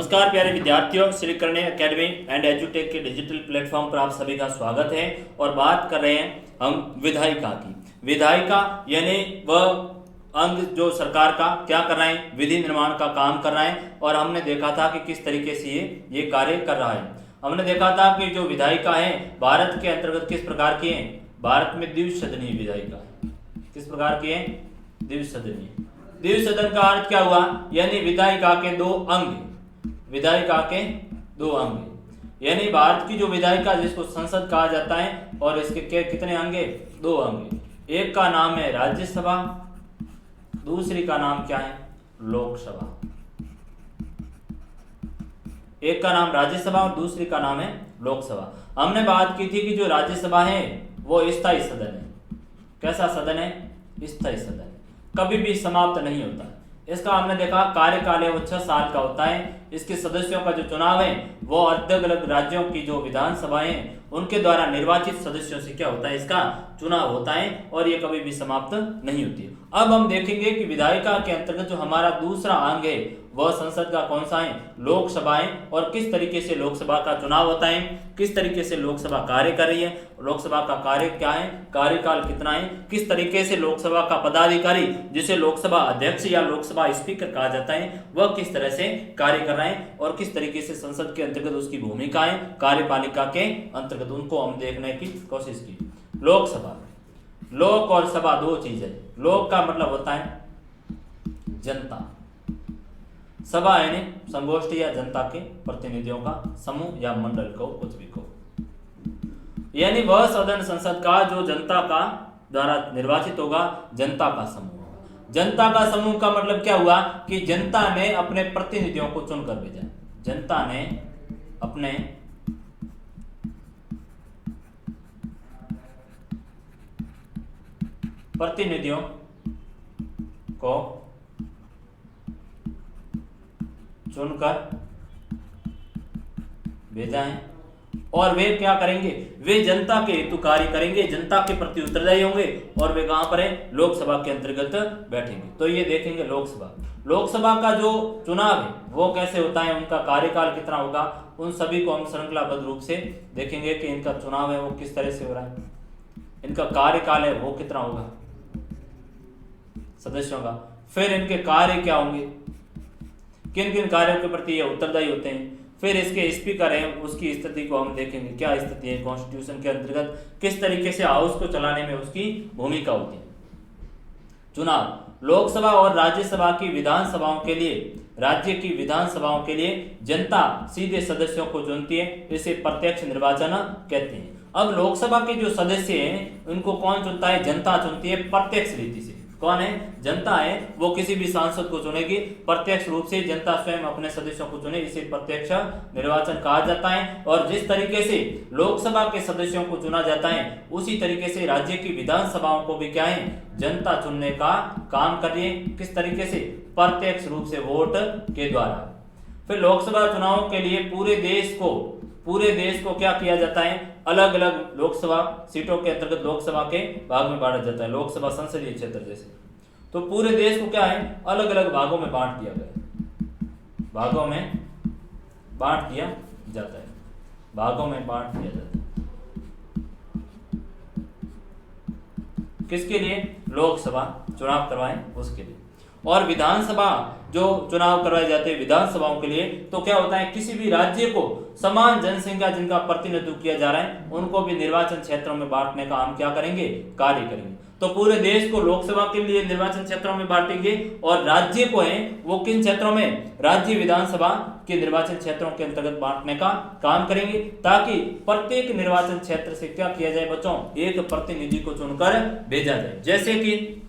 नमस्कार प्यारे विद्यार्थियों, श्री कर्ण एकेडमी एंड एजुटेक के डिजिटल प्लेटफॉर्म पर आप सभी का स्वागत है। और बात कर रहे हैं हम विधायिका की। विधायिका यानी वह अंग जो सरकार का क्या कर रहे हैं, विधि निर्माण का काम कर रहे हैं। और हमने देखा था कि किस तरीके से ये कार्य कर रहा है। हमने देखा था कि जो विधायिका है भारत के अंतर्गत किस प्रकार की है, भारत में द्विसदनीय विधायिका है। किस प्रकार की है? द्विसदनीय। द्विसदन का अर्थ क्या हुआ? यानी विधायिका के दो अंग, विधायिका के दो अंग, यानी भारत की जो विधायिका जिसको संसद कहा जाता है और इसके कितने अंग? दो अंग। एक का नाम है राज्यसभा, दूसरी का नाम क्या है? लोकसभा। एक का नाम राज्यसभा और दूसरी का नाम है लोकसभा। हमने बात की थी कि जो राज्यसभा है वो स्थायी सदन है। कैसा सदन है? स्थायी सदन, कभी भी समाप्त नहीं होता। इसका हमने देखा कार्यकाल है वो 6 साल का होता है। इसके सदस्यों का जो चुनाव है वो अलग अलग राज्यों की जो विधानसभाएं हैं उनके द्वारा निर्वाचित सदस्यों से क्या होता है, इसका चुनाव होता है और ये कभी भी समाप्त नहीं होती। अब हम देखेंगे कि विधायिका के अंतर्गत जो हमारा दूसरा अंग है वह संसद का कौन सा है? लोकसभा है। और किस तरीके से लोकसभा का चुनाव होता है, किस तरीके से लोकसभा कार्य कर रही है, लोकसभा का कार्य क्या है, कार्यकाल कितना है, किस तरीके से लोकसभा का पदाधिकारी जिसे लोकसभा अध्यक्ष या लोकसभा स्पीकर कहा जाता है वह किस तरह से कार्य कर रहे हैं और किस तरीके से संसद के अंतर्गत उसकी भूमिका है कार्यपालिका के अंतर्गत, उनको हम देखने की कोशिश की। लोकसभा, लोक और सभा दो चीज है। लोक का मतलब होता है जनता, सभा यानी संगोष्ठी या जनता के प्रतिनिधियों का समूह या मंडल को कुछ भी कहो, यानी वह सदन संसद का जो जनता का द्वारा निर्वाचित होगा, जनता का समूह होगा। जनता का समूह का मतलब क्या हुआ कि जनता ने अपने प्रतिनिधियों को चुनकर भेजा। जनता ने अपने प्रतिनिधियों को चुनकर भेजा है और वे क्या करेंगे? वे जनता के हेतु कार्य करेंगे, जनता के प्रति उत्तरदायी होंगे और वे कहां पर है? लोकसभा के अंतर्गत बैठेंगे। तो ये देखेंगे लोकसभा। लोकसभा का जो चुनाव है वो कैसे होता है, उनका कार्यकाल कितना होगा, उन सभी को हम श्रृंखलाबद्ध रूप से देखेंगे कि इनका चुनाव है वो किस तरह से हो रहा है, इनका कार्यकाल है वो कितना होगा सदस्यों का, फिर इनके कार्य क्या होंगे, किन किन कार्यों के प्रति ये उत्तरदायी होते हैं, फिर इसके स्पीकर हैं उसकी स्थिति को हम देखेंगे, क्या स्थिति है कॉन्स्टिट्यूशन के अंतर्गत, किस तरीके से हाउस को चलाने में उसकी भूमिका होती है। चुनाव लोकसभा और राज्यसभा की विधानसभाओं के लिए, राज्य की विधानसभाओं के लिए जनता सीधे सदस्यों को चुनती है, इसे प्रत्यक्ष निर्वाचन कहते हैं। अब लोकसभा के जो सदस्य हैं उनको कौन चुनता है? जनता चुनती है प्रत्यक्ष रीति से। कौन है? जनता है, वो किसी भी सांसद को चुनेगी प्रत्यक्ष रूप से, जनता स्वयं अपने सदस्यों को चुने, इसे प्रत्यक्ष निर्वाचन कहा जाता है। और जिस तरीके से लोकसभा के सदस्यों को चुना जाता है उसी तरीके से राज्य की विधानसभाओं को भी क्या है? जनता चुनने का काम कर रही है। किस तरीके से? प्रत्यक्ष रूप से वोट के द्वारा। फिर लोकसभा चुनाव के लिए पूरे देश को क्या किया जाता है? अलग अलग लोकसभा सीटों के अंतर्गत लोकसभा के भाग में बांटा जाता है, लोकसभा संसदीय क्षेत्र जैसे। तो पूरे देश को क्या है? अलग अलग भागों में बांट दिया गया, भागों में बांट दिया जाता है, भागों में बांट दिया जाता है। किसके लिए? लोकसभा चुनाव करवाएं उसके लिए। और विधानसभा जो चुनाव करवाए जाते हैं विधानसभाओं के लिए, तो क्या होता है? किसी भी राज्य को समान जनसंख्या जिनका प्रतिनिधित्व किया जा रहा है उनको भी निर्वाचन क्षेत्रों में बांटने का हम क्या करेंगे? कार्य करेंगे। तो पूरे देश को लोकसभा के लिए निर्वाचन क्षेत्रों में बांटेंगे और राज्य को है वो किन क्षेत्रों में? राज्य विधानसभा के निर्वाचन क्षेत्रों के अंतर्गत बांटने का काम करेंगे, ताकि प्रत्येक निर्वाचन क्षेत्र से क्या किया जाए बच्चों? एक प्रतिनिधि को चुनकर भेजा जाए। जैसे कि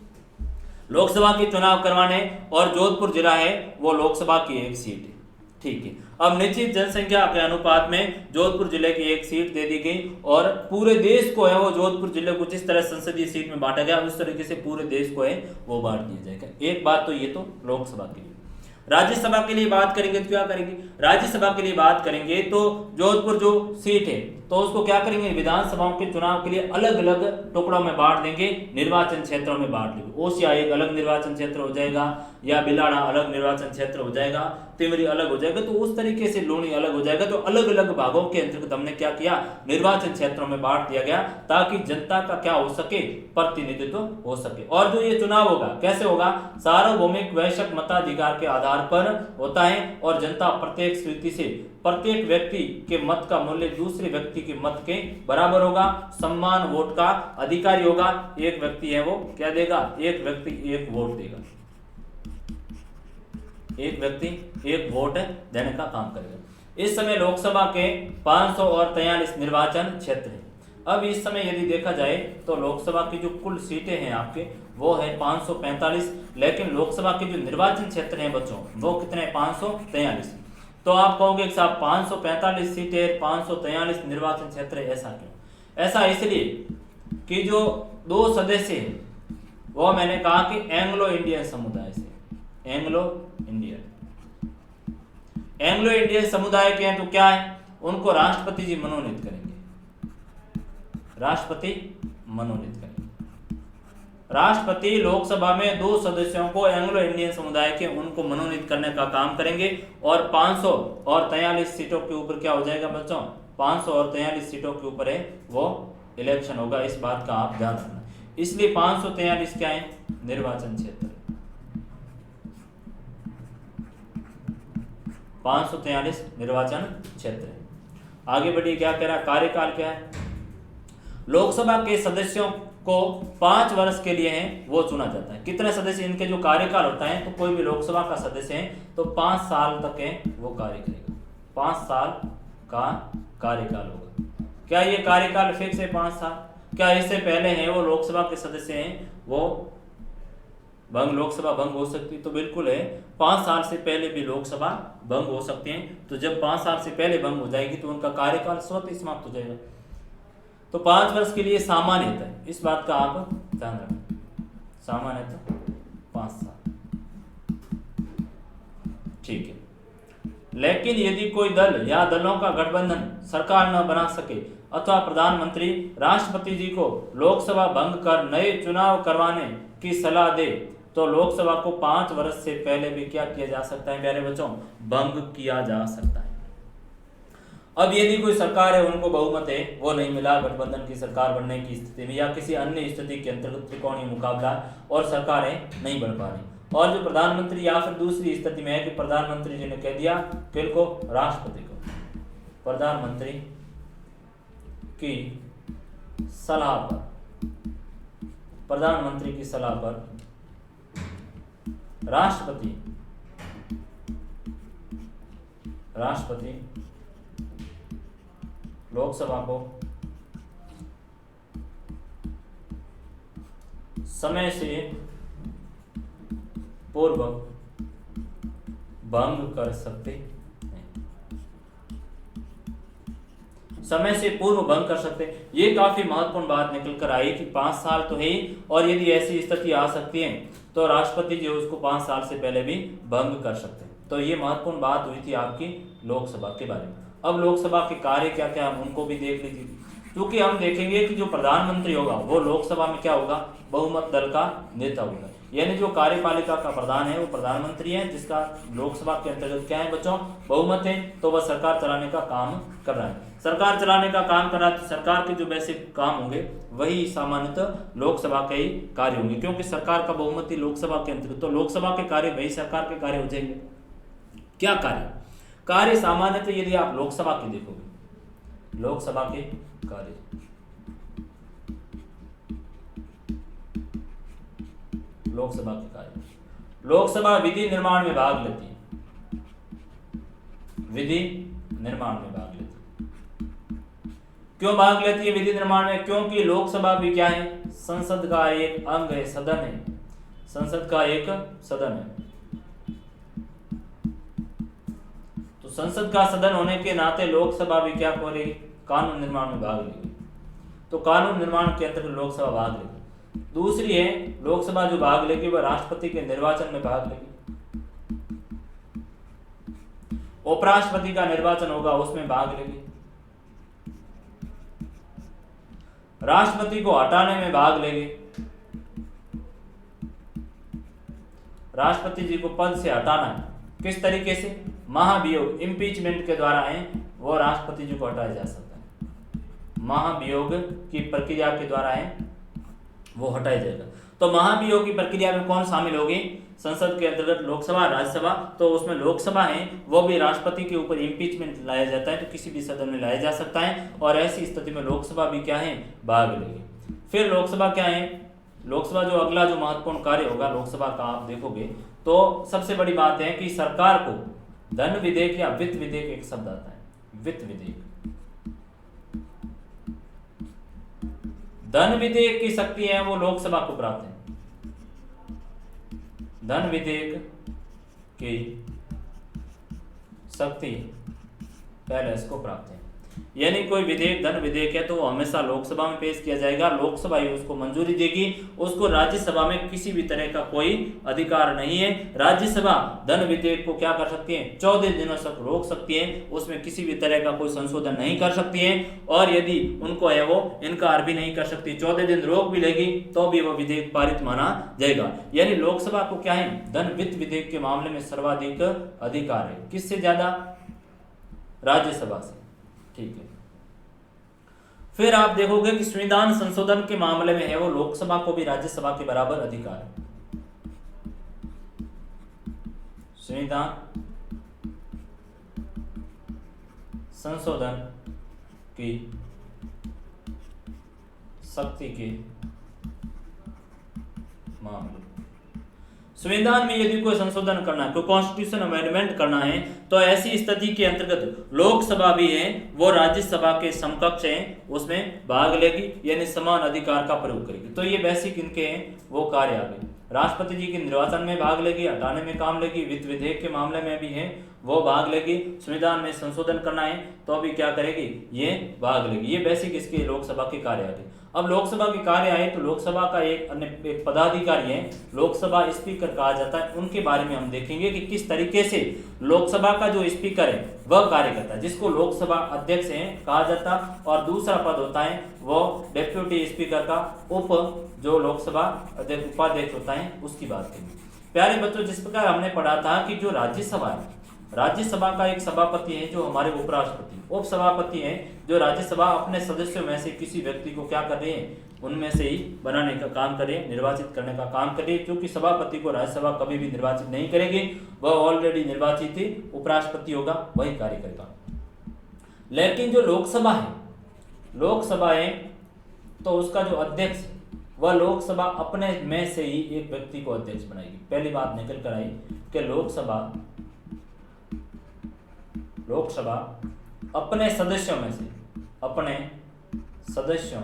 लोकसभा के चुनाव करवाने और जोधपुर जिला है वो लोकसभा की एक सीट है, ठीक है। अब निश्चित जनसंख्या के अनुपात में जोधपुर जिले की एक सीट दे दी गई और पूरे देश को है वो जोधपुर जिले को जिस तरह संसदीय सीट में बांटा गया उस तरीके से पूरे देश को है वो बांट दिया जाएगा। एक बात तो ये तो लोकसभा के लिए। राज्यसभा के लिए बात करेंगे तो क्या करेंगे? राज्यसभा के लिए बात करेंगे तो जोधपुर जो सीट है तो उसको क्या करेंगे? विधानसभाओं के चुनाव के लिए अलग अलग टुकड़ों में बांट देंगे, निर्वाचन क्षेत्रों में बांट लेंगे। ओसिया एक अलग निर्वाचन क्षेत्र हो जाएगा या बिलाड़ा अलग निर्वाचन क्षेत्र हो जाएगा तिमरी अलग हो जाएगा, तो उस तरीके से लूणी अलग हो जाएगा। तो अलग अलग भागों के अंतर्गत हमने क्या किया, निर्वाचन क्षेत्रों में बांट दिया गया, ताकि जनता का क्या हो सके, प्रतिनिधित्व हो सके। और जो ये चुनाव होगा कैसे होगा, सार्वभौमिक वैश्विक मताधिकार के आधार पर होता है, और जनता प्रत्येक स्थिति से प्रत्येक व्यक्ति के मत का मूल्य दूसरे व्यक्ति के मत के बराबर होगा, सम्मान वोट का अधिकारी होगा। एक व्यक्ति है वो क्या देगा, एक व्यक्ति एक वोट देगा, एक व्यक्ति एक वोट देने का काम करेगा। इस समय लोकसभा के 543 निर्वाचन क्षेत्र हैं। अब इस समय यदि देखा जाए तो लोकसभा की जो कुल सीटें हैं आपके वो है 545, लेकिन लोकसभा के जो निर्वाचन क्षेत्र हैं बच्चों वो कितने, 543। तो आप कहोगे कि साहब 545 सीटें 543 निर्वाचन क्षेत्र है, ऐसा क्यों? ऐसा इसलिए कि जो दो सदस्य हैं वो मैंने कहा कि एंग्लो इंडियन समुदाय से, एंग्लो इंडियन समुदाय के हैं, तो क्या है, उनको राष्ट्रपति जी मनोनीत करेंगे, राष्ट्रपति मनोनीत करेंगे। राष्ट्रपति लोकसभा में 2 सदस्यों को एंग्लो इंडियन समुदाय के उनको मनोनीत करने का काम करेंगे, और 543 सीटों के ऊपर क्या हो जाएगा बच्चों, 543 सीटों के ऊपर है वो इलेक्शन होगा। इस बात का आप ध्यान रखना। इसलिए 543 क्या है, निर्वाचन क्षेत्र, 543 निर्वाचन क्षेत्र है। आगे बढ़िए, क्या कह रहा है, कार्यकाल क्या है, लोकसभा के सदस्यों को 5 वर्ष के लिए है वो चुना जाता है। कितने सदस्य, इनके जो कार्यकाल होता है, तो कोई भी लोकसभा का सदस्य है तो 5 साल तक है वो कार्य करेगा, 5 साल का कार्यकाल होगा। क्या ये कार्यकाल फिक्स है 5 साल? क्या इससे पहले है वो लोकसभा के सदस्य हैं वो लोकसभा भंग हो सकती? तो बिल्कुल है, 5 साल से पहले भी लोकसभा भंग हो सकते हैं। तो जब 5 साल से पहले भंग हो जाएगी तो उनका कार्यकाल स्वतः समाप्त हो जाएगा। तो 5 वर्ष के लिए सामान्यतः है, इस बात का आप ध्यान रखें, सामान्यतः 5 साल, ठीक है। लेकिन यदि कोई दल या दलों का गठबंधन सरकार न बना सके अथवा प्रधानमंत्री राष्ट्रपति जी को लोकसभा भंग कर नए चुनाव करवाने की सलाह दे तो लोकसभा को 5 वर्ष से पहले भी क्या किया जा सकता है प्यारे बच्चों, भंग किया जा सकता है। अब यदि कोई सरकार है उनको बहुमत है वो नहीं मिला गठबंधन की सरकार बनने की स्थिति में, या किसी अन्य स्थिति के अंतर्गत त्रिकोणीय मुकाबला और सरकारें नहीं बन पा रही, और जो प्रधानमंत्री या फिर दूसरी स्थिति में है कि प्रधानमंत्री जी ने कह दिया किनको, राष्ट्रपति को, प्रधानमंत्री की सलाह पर, प्रधानमंत्री की सलाह पर राष्ट्रपति लोकसभा को समय से पूर्व भंग कर सकते हैं, समय से पूर्व भंग कर सकते। ये काफी महत्वपूर्ण बात निकल कर आई कि 5 साल तो है ही, और यदि ऐसी स्थिति आ सकती है तो राष्ट्रपति जी उसको 5 साल से पहले भी भंग कर सकते हैं। तो ये महत्वपूर्ण बात हुई थी आपकी लोकसभा के बारे में। अब लोकसभा के कार्य क्या क्या हम उनको भी देख लीजिए, क्योंकि हम देखेंगे कि जो प्रधानमंत्री होगा वो लोकसभा में क्या होगा, बहुमत दल का नेता होगा, यानी जो कार्यपालिका का प्रधान है वो प्रधानमंत्री है, जिसका लोकसभा के अंतर्गत क्या है बच्चों, बहुमत है, तो वह सरकार चलाने का काम कर रहा है। सरकार चलाने का काम कर रहा है तो सरकार के जो बेसिक काम होंगे वही सामान्यतः लोकसभा के ही कार्य होंगे, क्योंकि सरकार का बहुमत ही लोकसभा के अंतर्गत, तो लोकसभा के कार्य वही सरकार के कार्य हो जाएंगे। क्या कार्य सामान्यतः यदि आप लोकसभा के देखोगे, लोकसभा के कार्य, लोकसभा के कार्य, लोकसभा विधि निर्माण में भाग लेती है, विधि निर्माण में भाग लेती है। क्यों भाग लेती है विधि निर्माण में? क्योंकि लोकसभा भी क्या है, संसद का एक अंग है, सदन है, संसद का एक सदन है। तो संसद का सदन होने के नाते लोकसभा भी क्या करेगी, कानून निर्माण में भाग लेगी। तो कानून निर्माण के अंतर्गत लोकसभा भाग लेगी। दूसरी है, लोकसभा जो भाग लेगी वह राष्ट्रपति के निर्वाचन में भाग लेगी। उपराष्ट्रपति का निर्वाचन होगा उसमें भाग लेगी। राष्ट्रपति को हटाने में भाग लेगी, राष्ट्रपति जी को पद से हटाना है किस तरीके से? महाभियोग, इम्पीचमेंट के द्वारा है वो राष्ट्रपति जी को हटाया जा सकता है। महाभियोग की प्रक्रिया के द्वारा है वो हटाया जाएगा। तो महाभियोग की प्रक्रिया में कौन शामिल होगी? संसद के अंतर्गत लोकसभा, राज्यसभा। तो उसमें लोकसभा है वो भी राष्ट्रपति के ऊपर इम्पीचमेंट लाया जाता है, तो किसी भी सदन में लाया जा सकता है, और ऐसी स्थिति में लोकसभा भी क्या है? भाग लेगी। फिर लोकसभा क्या है? लोकसभा जो अगला जो महत्वपूर्ण कार्य होगा लोकसभा का, आप देखोगे तो सबसे बड़ी बात है कि सरकार को धन विधेयक या वित्त विधेयक, एक शब्द आता है वित्त विधेयक, धन विधेयक की शक्ति है वो लोकसभा को प्राप्त है। धन विधेयक की शक्ति पहले इसको प्राप्त है, यानी कोई विधेयक धन विधेयक है तो वो हमेशा लोकसभा में पेश किया जाएगा, लोकसभा ही उसको मंजूरी देगी, उसको राज्यसभा में किसी भी तरह का कोई अधिकार नहीं है। राज्यसभा धन विधेयक को क्या कर सकती है? 14 दिनों तक रोक सकती है, उसमें किसी भी तरह का कोई संशोधन नहीं कर सकती है, और यदि उनको है वो इनकार भी नहीं कर सकती। 14 दिन रोक भी लेगी तो भी वो विधेयक पारित माना जाएगा। यानी लोकसभा को क्या है? धन वित्त विधेयक के मामले में सर्वाधिक अधिकार है। किससे ज्यादा? राज्यसभा से। ठीक है। फिर आप देखोगे कि संविधान संशोधन के मामले में है वो लोकसभा को भी राज्यसभा के बराबर अधिकार है। संविधान संशोधन की शक्ति के मामले, संविधान में यदि कोई संशोधन करना है, कोई कॉन्स्टिट्यूशन अमेंडमेंट करना है, तो ऐसी स्थिति के अंतर्गत लोकसभा भी है वो राज्यसभा के समकक्ष है, उसमें भाग लेगी, यानी समान अधिकार का प्रयोग करेगी। तो ये बेसिक इनके हैं वो कार्य आ गए। राष्ट्रपति जी के निर्वाचन में भाग लेगी, हटाने में काम लेगी, वित्त विधेयक के मामले में भी है वो भाग लेगी, संविधान में संशोधन करना है तो अभी क्या करेगी? ये भाग लेगी। ये बेसिक इसके लोकसभा के कार्य आ गए। अब लोकसभा के कार्य आए तो लोकसभा का एक पदाधिकारी है, लोकसभा स्पीकर कहा जाता है, उनके बारे में हम देखेंगे कि किस तरीके से लोकसभा का जो स्पीकर है वह कार्य करता है, जिसको लोकसभा अध्यक्ष है कहा जाता, और दूसरा पद होता है वो डेप्यूटी स्पीकर का जो लोकसभा अध्यक्ष उपाध्यक्ष होता है उसकी बात करेंगे। प्यारे बच्चों, जिस प्रकार हमने पढ़ा था कि जो राज्यसभा है, राज्यसभा का एक सभापति है जो हमारे उपराष्ट्रपति, उपसभापति है जो राज्यसभा अपने सदस्यों में से किसी व्यक्ति को क्या कर रहे हैं? उनमें से ही बनाने का काम करे, निर्वाचित करने का काम करे, क्योंकि सभापति को राज्यसभा कभी भी निर्वाचित नहीं करेगी, वह ऑलरेडी निर्वाचित ही उपराष्ट्रपति होगा, वही कार्य करेगा। लेकिन जो लोकसभा है, लोकसभा है तो उसका जो अध्यक्ष है वह लोकसभा अपने में से ही एक व्यक्ति को अध्यक्ष बनाएगी। पहली बात निकल कर आई कि लोकसभा अपने सदस्यों में से, अपने सदस्यों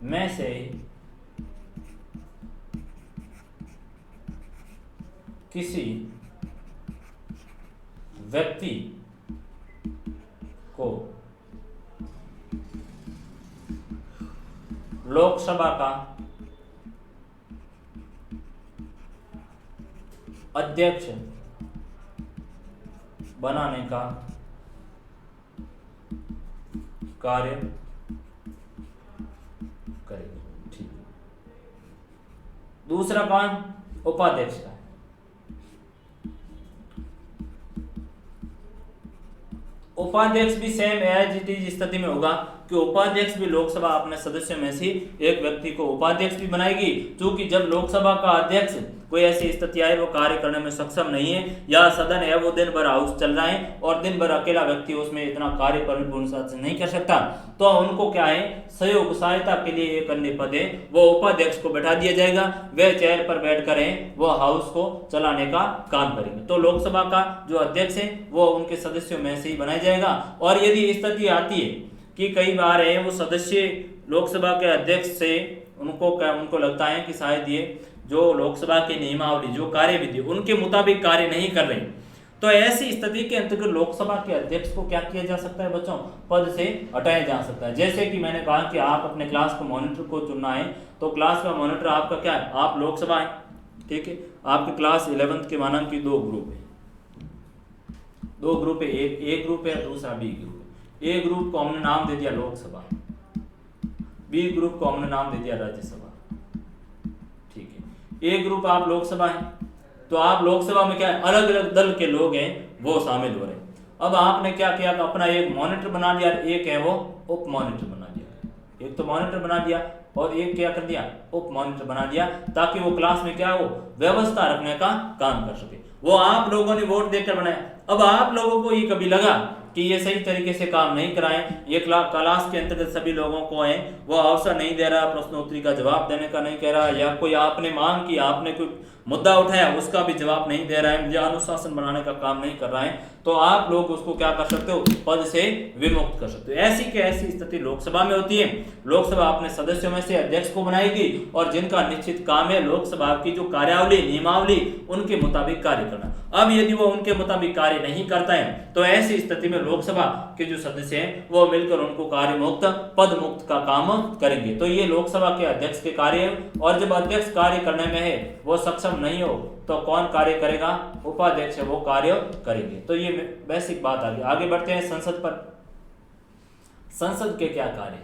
में से किसी व्यक्ति को लोकसभा का अध्यक्ष बनाने का कार्य करेगी। ठीक। दूसरा काम उपाध्यक्ष का है। उपाध्यक्ष भी सेम एज इट इज स्थिति में होगा कि उपाध्यक्ष भी लोकसभा अपने सदस्यों में से एक व्यक्ति को उपाध्यक्ष भी बनाएगी, क्योंकि जब लोकसभा का अध्यक्ष कोई ऐसी स्थिति आए वो कार्य करने में सक्षम नहीं है, या सदन है वो दिन भर हाउस चल रहा है और दिन भर अकेला व्यक्ति उसमें इतना कार्य परिपूर्ण से नहीं कर सकता, तो उनको क्या है, सहयोग सहायता के लिए एक अन्य पद है वो उपाध्यक्ष को बैठा दिया जाएगा, वे चेयर पर बैठ कर वो हाउस को चलाने का काम करेंगे। तो लोकसभा का जो अध्यक्ष है वो उनके सदस्यों में से ही बनाया जाएगा। और यदि स्थिति आती है कि कई बार है वो सदस्य लोकसभा के अध्यक्ष से उनको लगता है कि शायद ये जो लोकसभा की नियमावली, जो कार्यविधि उनके मुताबिक कार्य नहीं कर रहे, तो ऐसी स्थिति के अंतर्गत लोकसभा के अध्यक्ष को क्या किया जा सकता है बच्चों? पद से हटाया जा सकता है। जैसे कि मैंने कहा कि आप अपने क्लास का मॉनिटर को चुनना है, तो क्लास का मॉनिटर आपका क्या है? आप लोकसभा है, ठीक है। आपके क्लास 11th के मानांक की दो ग्रुप है, एक ए ग्रुप है, दूसरा बी ग्रुप है। ए ग्रुप को हमने नाम दे दिया लोकसभा, बी ग्रुप को हमने नाम दे दिया राज्यसभा, ठीक है। एक ग्रुप आप लोकसभा है, तो आप लोकसभा में क्या है, अलग अलग दल के लोग हैं वो शामिल हो रहे हैं। अब आपने क्या किया, अपना एक मॉनिटर बना लिया, एक है वो उप मॉनिटर बना दिया। एक तो मॉनिटर बना दिया और एक क्या कर दिया, उप मॉनिटर बना दिया, ताकि वो क्लास में क्या हो, व्यवस्था रखने का काम कर सके। वो आप लोगों ने वोट देकर बनाया। अब आप लोगों को ये कभी लगा कि ये सही तरीके से काम नहीं कराएं, ये क्लास के अंतर्गत सभी लोगों को है वो अवसर नहीं दे रहा, प्रश्नोत्तरी का जवाब देने का नहीं कह रहा, या कोई आपने मांग की, आपने कोई मुद्दा उठाया उसका भी जवाब नहीं दे रहा है, मुझे अनुशासन बनाने का काम नहीं कर रहा है, तो आप लोग उसको क्या कर सकते हो, पद से विमुक्त कर सकते हो। ऐसी की ऐसी स्थिति लोकसभा में होती है। लोकसभा अपने सदस्यों में से अध्यक्ष को बनाएगी और जिनका निश्चित काम है लोकसभा की जो कार्यावली नियमावली उनके मुताबिक कार्य करना। अब यदि वो उनके मुताबिक कार्य नहीं करता है तो ऐसी स्थिति में लोकसभा के जो सदस्य हैं वो मिलकर उनको कार्य मुक्त पद मुक्त का काम करेंगे। तो ये लोकसभा के अध्यक्ष के कार्य है, और जब अध्यक्ष कार्य करने में है वो सक्षम नहीं हो तो कौन कार्य करेगा, उपाध्यक्ष है वो कार्य करेंगे। तो ये बेसिक बात आ गई। आगे बढ़ते हैं संसद पर। संसद के क्या कार्य,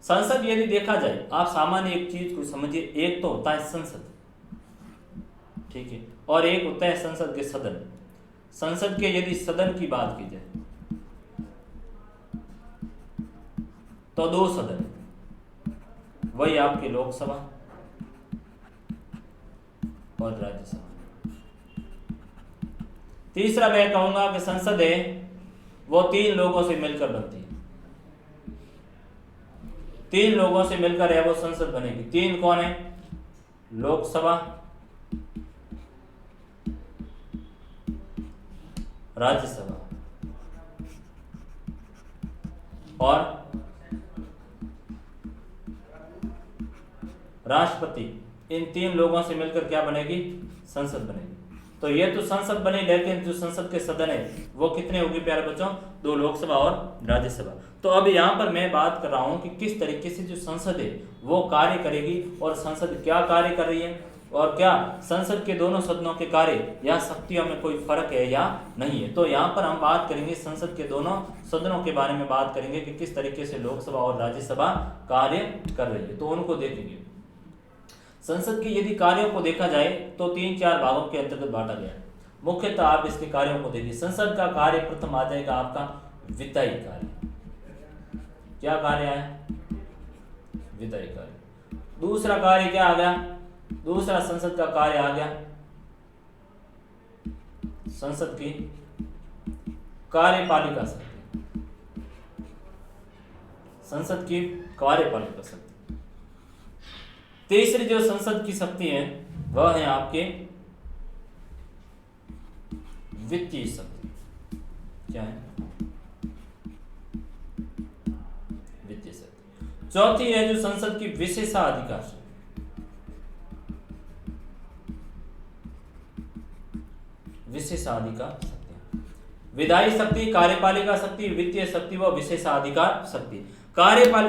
संसद यदि देखा जाए, आप सामान्य एक चीज को समझिए, एक तो होता है संसद, ठीक है, और एक होता है संसद के सदन। संसद के यदि सदन की बात की जाए तो दो सदन, वही आपकी लोकसभा और राज्यसभा। तीसरा मैं कहूंगा कि संसद है वो तीन लोगों से मिलकर बनती है, तीन लोगों से मिलकर है वो संसद बनेगी। तीन कौन है, लोकसभा, राज्यसभा और राष्ट्रपति। इन तीन लोगों से मिलकर क्या बनेगी, संसद बनेगी। तो ये तो संसद बनी, लेकिन जो संसद के सदन है वो कितने होगी प्यारे बच्चों, दो, लोकसभा और राज्यसभा। तो अब यहाँ पर मैं बात कर रहा हूँ कि किस तरीके से जो संसद है वो कार्य करेगी और संसद क्या कार्य कर रही है, और क्या संसद के दोनों सदनों के कार्य या शक्तियों में कोई फर्क है या नहीं है। तो यहाँ पर हम बात करेंगे संसद के दोनों सदनों के बारे में बात करेंगे कि किस तरीके से लोकसभा और राज्यसभा कार्य कर रही है, तो उनको देखेंगे। संसद के यदि कार्यों को देखा जाए तो 3-4 भागों के अंतर्गत बांटा गया है। मुख्यतः आप इसके कार्यों को देखिए। संसद का कार्य प्रथम आ जाएगा आपका विधायी कार्य। क्या कार्य है, विधायी कार्य। दूसरा कार्य क्या आ गया, दूसरा संसद का कार्य आ गया संसद की कार्यपालिका शक्ति, संसद की कार्यपालिका शक्ति। तीसरी जो संसद की शक्ति है वह है आपके वित्तीय शक्ति। क्या है, वित्तीय शक्ति। चौथी है जो संसद की विशेषाधिकार शक्ति। विशेषाधिकार शक्ति, विधायी शक्ति, कार्यपालिका शक्ति, वित्तीय शक्ति व विशेषाधिकार शक्ति।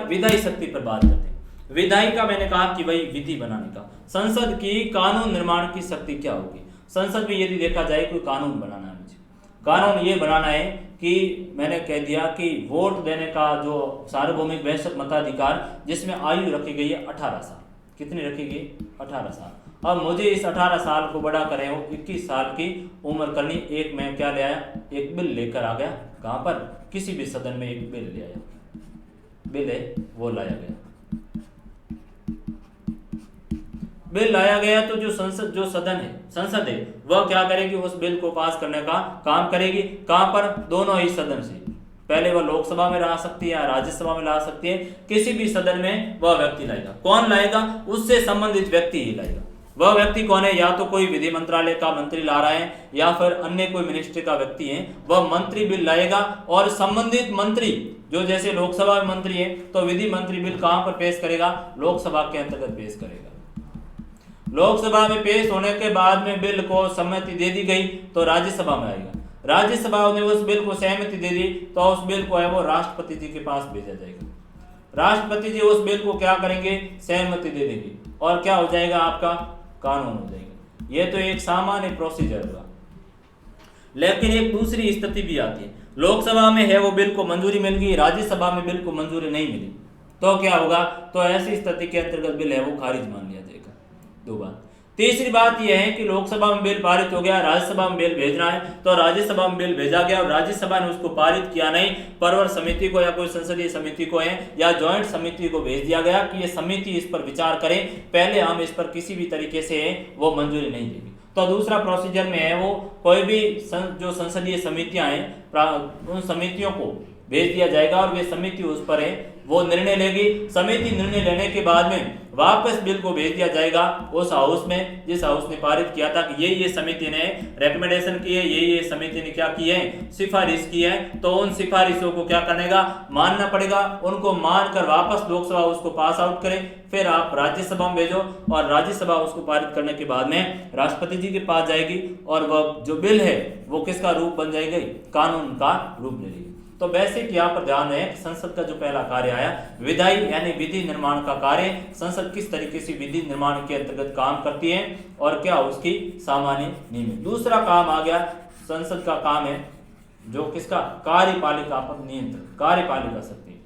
विधायी शक्ति पर बात करते हैं। विधायी का मैंने कहा कि वही विधि बनाने का। संसद की कानून निर्माण की शक्ति क्या होगी, संसद में यदि देखा जाए कोई कानून बनाना है, मुझे कानून ये बनाना है कि मैंने कह दिया कि वोट देने का जो सार्वभौमिक वैश्विक मताधिकार जिसमें आयु रखी गई है 18 साल। कितनी रखी गई, 18 साल। अब मुझे इस 18 साल को बड़ा करें 21 साल की उम्र करनी। एक मैं क्या ले आया, एक बिल लेकर आ गया। कहाँ पर, किसी भी सदन में एक बिल ले आया, बिल है वो लाया गया, बिल लाया गया। तो जो सदन है, संसद है, वह क्या करेगी, उस बिल को पास करने का काम करेगी। कहां पर, दोनों ही सदन से। पहले वह लोकसभा में ला सकती है या राज्यसभा में ला सकती है, किसी भी सदन में वह व्यक्ति लाएगा। कौन लाएगा, उससे संबंधित व्यक्ति ही लाएगा। वह व्यक्ति कौन है, या तो कोई विधि मंत्रालय का मंत्री ला रहा है या फिर अन्य कोई मिनिस्ट्री का व्यक्ति है, वह मंत्री बिल लाएगा। और संबंधित मंत्री जो जैसे लोकसभा में मंत्री है तो विधि मंत्री बिल कहां पर पेश करेगा, लोकसभा के अंतर्गत पेश करेगा। लोकसभा में पेश होने के बाद में बिल को सहमति दे दी गई तो राज्यसभा में आएगा। राज्यसभा ने उस बिल को सहमति दे दी तो उस बिल को है वो राष्ट्रपति जी के पास भेजा जाएगा। राष्ट्रपति जी उस बिल को क्या करेंगे, सहमति दे देंगे और क्या हो जाएगा, आपका कानून हो जाएगा। ये तो एक सामान्य प्रोसीजर हुआ। लेकिन एक दूसरी स्थिति भी आती है, लोकसभा में है वो बिल को मंजूरी मिल गई, राज्यसभा में बिल को मंजूरी नहीं मिली, तो क्या होगा, तो ऐसी स्थिति के अंतर्गत बिल है वो खारिज मान लिया जाएगा। 2 बात। तीसरी बात यह है कि लोकसभा में बिल पारित हो गया, राज्यसभा में बिल भेजना है, तो राज्यसभा में बिल भेजा गया और राज्यसभा ने उसको पारित किया नहीं, परवर समिति को या कोई संसदीय समिति को है या जॉइंट समिति को भेज दिया गया कि ये समिति इस पर विचार करे, पहले हम इस पर किसी भी तरीके से वो मंजूरी नहीं देंगे। तो दूसरा प्रोसीजर में है वो कोई भी जो संसदीय समितियां हैं उन समितियों को भेज दिया जाएगा और वे समिति उस पर है वो निर्णय लेगी। समिति निर्णय लेने के बाद में वापस बिल को भेज दिया जाएगा उस हाउस में जिस हाउस ने पारित किया था कि ये समिति ने रिकमेंडेशन की है, ये समिति ने क्या की है, सिफारिश की है, तो उन सिफारिशों को क्या करनेगा, मानना पड़ेगा। उनको मानकर वापस लोकसभा उसको पास आउट करे, फिर आप राज्यसभा में भेजो और राज्यसभा उसको पारित करने के बाद में राष्ट्रपति जी के पास जाएगी और वह जो बिल है वो किसका रूप बन जाएगी, कानून का रूप ले लेगी। तो बेसिक यहाँ पर ध्यान है, संसद का जो पहला कार्य आया विधायी यानी विधि निर्माण का कार्य, संसद किस तरीके से विधि निर्माण के अंतर्गत काम करती है और क्या उसकी सामान्य नियम है। दूसरा काम आ गया संसद का काम है जो किसका, कार्यपालिका पर नियंत्रण, कार्यपालिका शक्ति।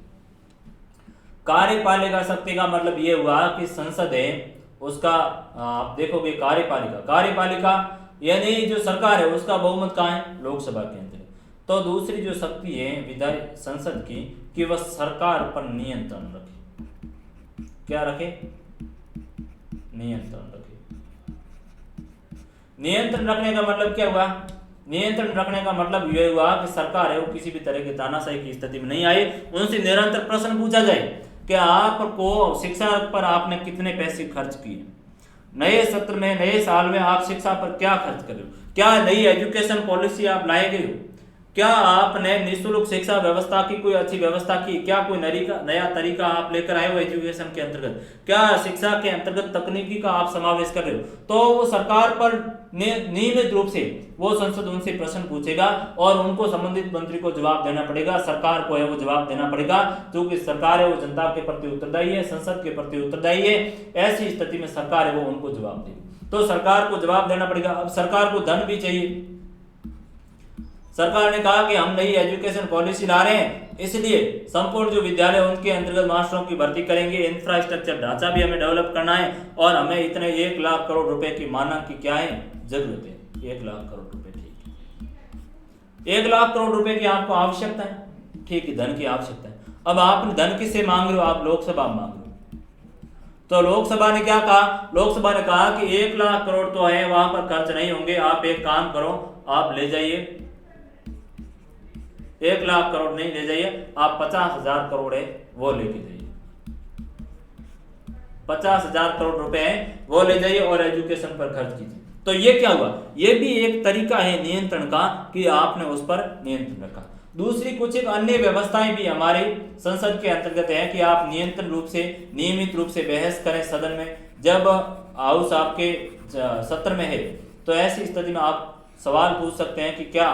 कार्यपालिका शक्ति का मतलब ये हुआ कि संसद है उसका आप देखोगे कार्यपालिका यानी जो सरकार है उसका बहुमत कहाँ है, लोकसभा के अंदर। तो दूसरी जो शक्ति है विधायी संसद की कि वह सरकार पर नियंत्रण रखे, क्या रखे, नियंत्रण रखे। नियंत्रण रखने का मतलब क्या हुआ, नियंत्रण रखने का मतलब यह हुआ कि सरकार है वो किसी भी तरह की तानाशाही की स्थिति में नहीं आई, उनसे निरंतर प्रश्न पूछा जाए कि आपको शिक्षा पर आपने कितने पैसे खर्च किए, नए सत्र में नए साल में आप शिक्षा पर क्या खर्च कर रहे हो, क्या नई एजुकेशन पॉलिसी आप लाए गए हो, क्या आपने निःशुल्क शिक्षा व्यवस्था की कोई अच्छी व्यवस्था की, क्या कोई नया तरीका आप लेकर आए हो एजुकेशन के अंतर्गत, क्या शिक्षा के अंतर्गत तकनीकी का आप समावेश कर रहे हो। तो वो सरकार पर नियमित रूप से वो संसद उनसे प्रश्न पूछेगा और उनको संबंधित मंत्री को जवाब देना पड़ेगा, सरकार को है वो जवाब देना पड़ेगा, क्योंकि सरकार है वो जनता के प्रति उत्तरदायी है, संसद के प्रति उत्तरदायी है। ऐसी स्थिति में सरकार है वो उनको जवाब देगी, तो सरकार को जवाब देना पड़ेगा। अब सरकार को धन भी चाहिए, सरकार ने कहा कि हम नई एजुकेशन पॉलिसी ला रहे हैं, इसलिए संपूर्ण जो विद्यालय उनके अंतर्गत मास्टरों की भर्ती करेंगे, इंफ्रास्ट्रक्चर ढांचा भी हमें डेवलप करना है और हमें इतने 1 लाख करोड़ रुपए की मानक की क्या है, जरूरत है। 1 लाख करोड़ रुपए, ठीक है, 1 लाख करोड़ रुपए की आपको आवश्यकता है, ठीक है, धन की आवश्यकता है। अब आप धन किससे मांग रहे हो, आप लोकसभा मांग रहे हो। तो लोकसभा ने क्या कहा, लोकसभा ने कहा कि 1 लाख करोड़ तो है वहां पर खर्च नहीं होंगे, आप एक काम करो, आप ले जाइए 1 लाख करोड़ नहीं ले जाइए, आप 50,000 करोड़ है वो लेके जाइए, 50,000 करोड़ रुपए है वो ले जाइए और एजुकेशन पर खर्च कीजिए। तो ये क्या हुआ, ये भी एक तरीका है नियंत्रण का कि आपने उस पर नियंत्रण रखा। दूसरी कुछ एक अन्य व्यवस्थाएं भी हमारे संसद के अंतर्गत है कि आप नियंत्रण रूप से नियमित रूप से बहस करें सदन में। जब हाउस आपके सत्र में है तो ऐसी स्थिति में आप सवाल पूछ सकते हैं कि क्या